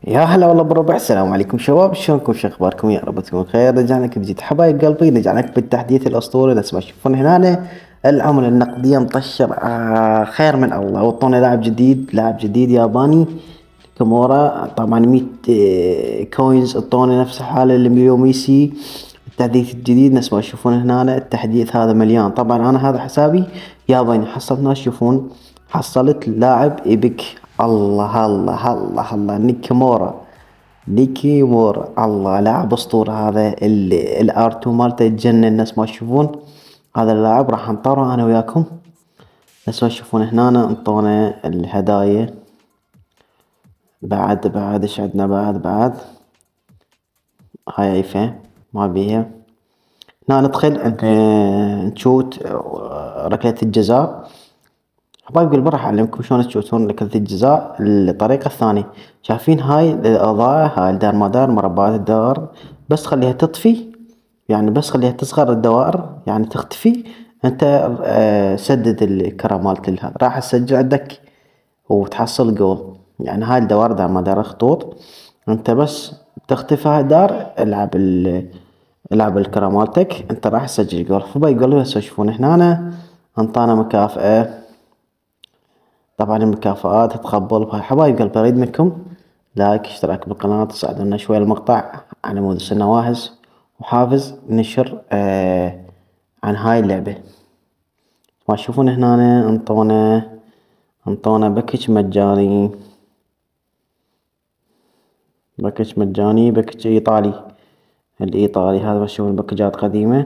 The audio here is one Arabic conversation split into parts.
يا هلا والله بالربع، السلام عليكم شباب، شلونكم؟ شو اخباركم؟ يا رب تكونوا بخير. رجعنا لكم بجديد حبايب قلبي، رجعنا لكم بالتحديث الاسطوري. نفس ما تشوفون هنا العملة النقدية مطشر خير من الله. وطونا لاعب جديد، لاعب جديد ياباني كامورا. طبعا 100 كوينز. اعطونا نفس الحالة اللي ميو ميسي. التحديث الجديد نفس ما تشوفون هنا، التحديث هذا مليان. طبعا انا هذا حسابي ياباني. حصلت ناس تشوفون، حصلت لاعب ايبك. الله الله الله الله، نيكامورا. نيكيمورا، الله لاعب اسطورة هذا. الار2 مالته يتجنن. نفس ما تشوفون هذا اللاعب راح نطوره انا وياكم. نفس ما تشوفون هنا انطونا الهدايا. بعد ايش عندنا؟ بعد هاي عيفة ما بيها. هنا ندخل نشوت ركلة الجزاء. حبايب قلبي راح اعلمكم شلون تشوتون ركلة الجزاء. الطريقة الثانية، شايفين هاي الاضاءة، هاي الدار مدار مربعات الدوائر، بس خليها تطفي. يعني بس خليها تصغر الدوائر، يعني تختفي. انت سدد الكرة مالت هذا، راح تسجل عندك وتحصل جول. يعني هاي الدوائر دار مدار خطوط، انت بس تختفي هاي الدار. العب الكرة مالتك، انت راح تسجل جول. حبايب قلبي هسه تشوفون هنا انطانا مكافأة. طبعا المكافآت تتقبل بهاي. حبايب قلبي اريد منكم لايك، اشتراك بالقناة، تساعدونا شوي المقطع على مود يصير نواهز وحافز نشر عن هاي اللعبة. ما تشوفون هنا انطونا باكج مجاني. باكج ايطالي. الايطالي هذا بس تشوفون باكجات قديمة.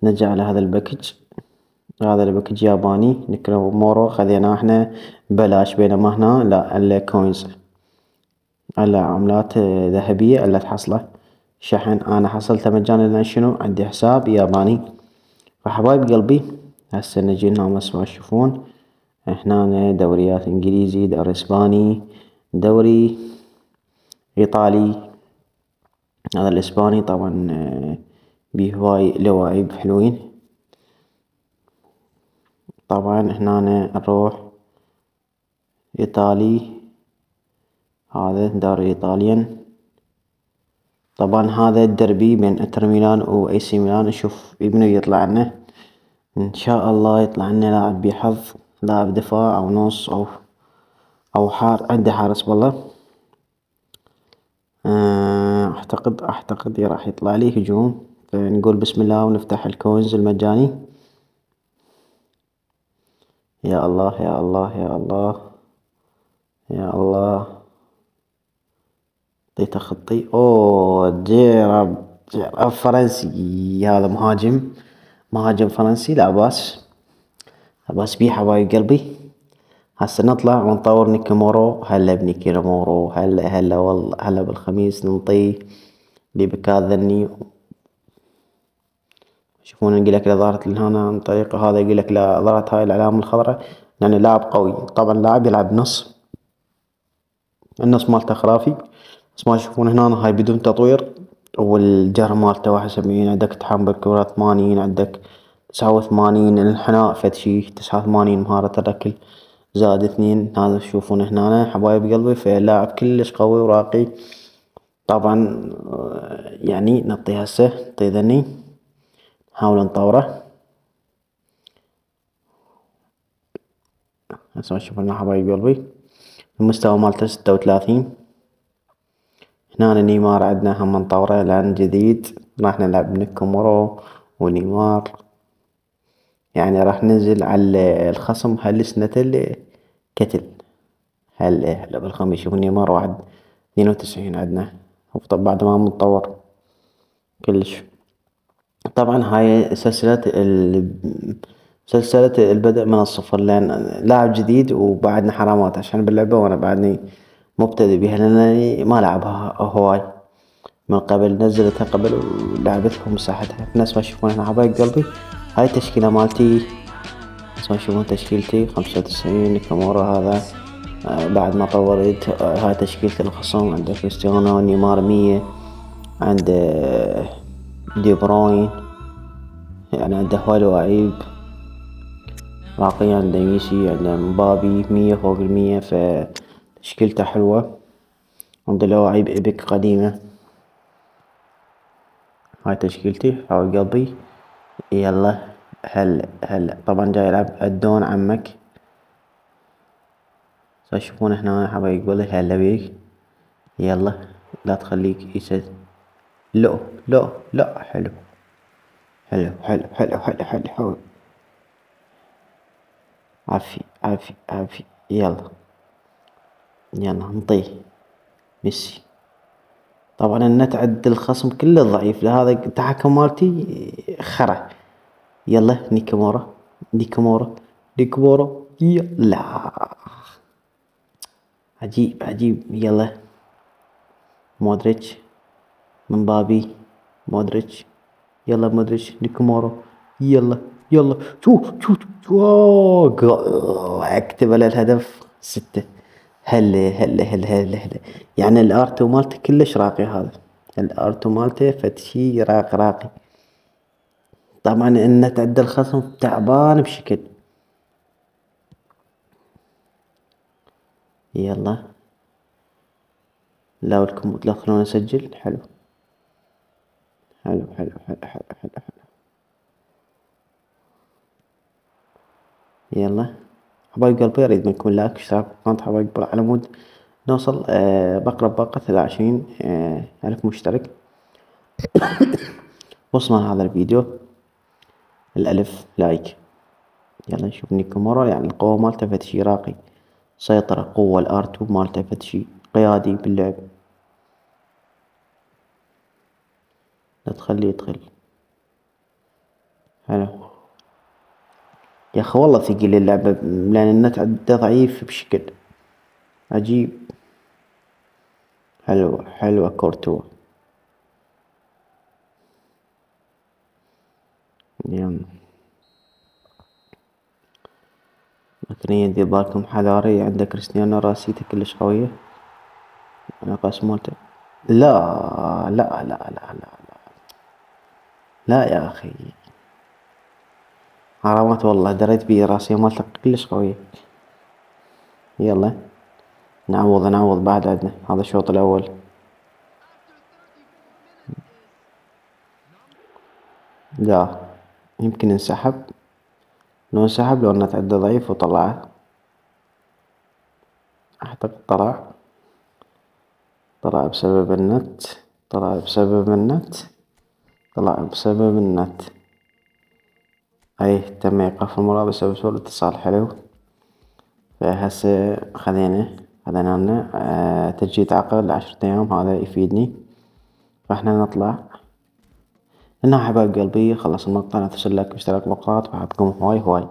نرجع على هذا الباكج. هذا الباكج ياباني نيكامورا، خذيناه احنا بلاش، بينما هنا لا، الكوينز على عملات ذهبية الا تحصله شحن. انا حصلته مجانا لان شنو؟ عندي حساب ياباني. فحبايب قلبي هسه نجي هنا نفس ما تشوفون هنا دوريات انجليزي، دوري اسباني، دوري ايطالي. هذا الاسباني طبعا بيه هواي لواعيب حلوين. طبعا هنا نروح ايطالي، هذا دوري ايطاليان. طبعا هذا الدربي بين انتر ميلان واي سي ميلان. نشوف منو يطلع لنا. ان شاء الله يطلع لنا لاعب بحظ، لاعب دفاع او نص او عنده حارس والله. اعتقد راح يطلع لي هجوم. نقول بسم الله ونفتح الكوينز المجاني. يا الله يا الله يا الله يا الله. اعطيته خطي. اوه جيرارد فرنسي. هذا مهاجم فرنسي. لا باس بيه حبايب قلبي. هسه نطلع ونطور نيكامورو. هلا بنيكامورو، هلا والله، هلا بالخميس ننطيه لبكاء ذني. يشوفون يقولك اذا ظهرت هنا عن طريق هذا، يقولك لا ظهرت هاي العلامة الخضراء يعني لاعب قوي. طبعا لاعب يلعب نص، النص مالته خرافي. بس ما تشوفون هنا هاي بدون تطوير. والجهر مالته 71. عندك تحمل كرة 80، عندك 89 الانحناء فد شي 89 مهارة الركل زائد 2. هذا تشوفون هنا حبايب قلبي، فلاعب كلش قوي وراقي. طبعا يعني نعطيه هسه، نعطيه ذني، نحاول نطوره. هسه ما تشوفون حبايب قلبي المستوى مالته 36. هنا نيمار عندنا هم نطوره لان جديد. راح نلعب نيكامورو ونيمار، يعني راح ننزل على الخصم هالسنة الكتل. هلا بالخميس. شوف نيمار واحد 92 عندنا، طب بعد ما متطور كلش. طبعا هاي سلسلة البدء من الصفر، لأن لاعب جديد وبعدنا حرامات عشان باللعبة، وأنا بعدني مبتدئ بها لأنني ما لعبها هواي من قبل. نزلتها قبل ولعبتها مساحتها. نفس ما تشوفون هنا حبايب قلبي هاي التشكيلة مالتي. نفس ما تشوفون تشكيلتي 95 كامورا هذا. بعد ما طورت هاي تشكيلة الخصم. عندك كريستيانو، نيمار 100، عند دي بروين، يعني عنده هواي لعيب راقي. عنده ميسي، عنده مبابي 100 فوق 100، فتشكيلته حلوة. عندي لواعيب إيبك قديمة. هاي تشكيلتي حبايب قلبي. يلا. هلا طبعا جاي يلعب الدون عمك. تشوفون هنا حبايب قلبي هلا بيك. يلا. لا تخليك يسد. لا حلو. حلو. عافي. يلا. نطيه. ميسي. طبعا النت عند الخصم كله ضعيف، لهذا التحكم مالتي خرا. يلا نيكمورا لا. عجيب. يلا. مودريتش. من بابي. مودريتش. يلا مودريتش نيكمورا. يلا. شو اكتب على الهدف 6. هلا. يعني الارتو مالته كلش راقي هذا. الارتو مالته فتشي راقي. طبعا النت عند الخصم تعبان بشكل. يلا. لا ولكم لا تخلوني اسجل. حلو. يلا. حبايب قلبي اريد منكم لايك اشتراك بقناة حبايب على مود نوصل بقرب باقة 23 ألف مشترك. وصلنا هذا الفيديو الألف لايك. يلا نشوف نيكومورا، يعني القوة مالته فتشي راقي. سيطرة قوة الار2 مالته فتشي قيادي باللعب. لا تخليه يدخل. حلو. يا اخي والله ثقيل اللعبة لان النت عنده ضعيف بشكل عجيب. حلوة كورتوا. يلا. لكن دير بالكم حذاري، عندك كريستيانو راسيته كلش قوية. القاس مالته. لا. لا يا اخي. حرامات والله دريت بيه راسية مالته كلش قوية. يلا. نعوض بعد عدنا هذا الشوط الاول. لا. يمكن انسحب. لو انسحب لو النت عنده ضعيف وطلعه. اعتقد طلع بسبب النت. اي تم ايقاف المباراة بسبب سوء الاتصال. حلو. فهسه خذينا لنا تجديد عقد ل10 ايام، هذا يفيدني. فاحنا نطلع. هنا حبايب قلبي خلص المقطع، لا تنسوا اللايك والاشتراك بالقناة، بحبكم هواي.